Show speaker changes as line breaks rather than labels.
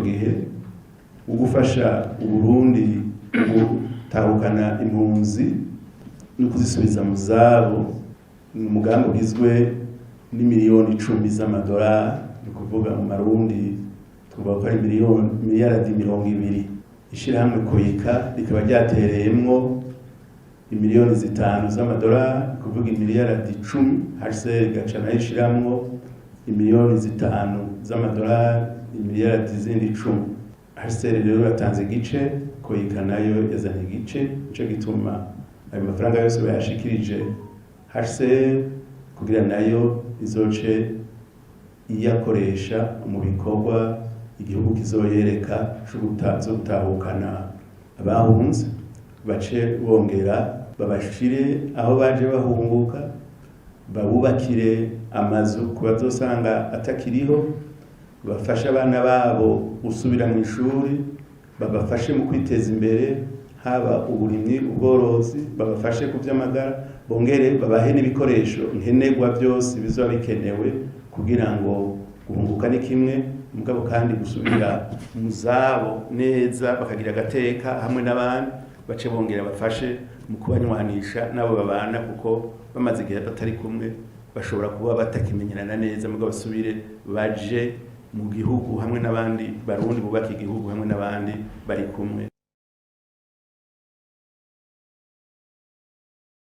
gihe wo gufasha Uburundi gutahukana impunzi no kuzisubiza mu zabo. Umugambi ugizwe n'imiliyoni 10 z'amadolari, ni kuvuga mu marundi tuvuga ko ari miliyaradi 200. Ishirahamwe Koyika rikaba ryatereyemwo imiliyoni 5 z'amadolari, kuvuga imiliyaradi 10. HCR igaca nayo ishiramwo imiliyoni 5 z'amadolari, imiliyaradi zindi 10. HCR rero yatanze igice, Koyika nayo yazanye igice. Ico gituma ayo mafaranga yose bayashikirije HCR kugira nayo izoce iyakoresha mu bikorwa igihugu kizoyereka zo gutahukana abahunze, bace bongera babashire aho baje bahunguka, babubakire amazu kubazosanga atakiriho, bafashe abana babo gusubira mu ishuri, babafashe mu kwiteza imbere, haba uburimyi, ubworozi, babafashe ku vy'amagara, bongere babahe n'ibikoresho nkenerwa byose bizoba bikenewe kugira ngo guhunguka ni kimwe, mugabo kandi gusubira mu zabo neza bakagira agateka hamwe n'abandi, bace bongera bafashe mu kubanywanisha nabo babana, kuko bamaze igihe batari kumwe bashobora kuba batakimenyerana neza, mugabo basubire baje mu gihugu hamwe n'abandi Barundi, bubaka igihugu hamwe n'abandi bari kumwe.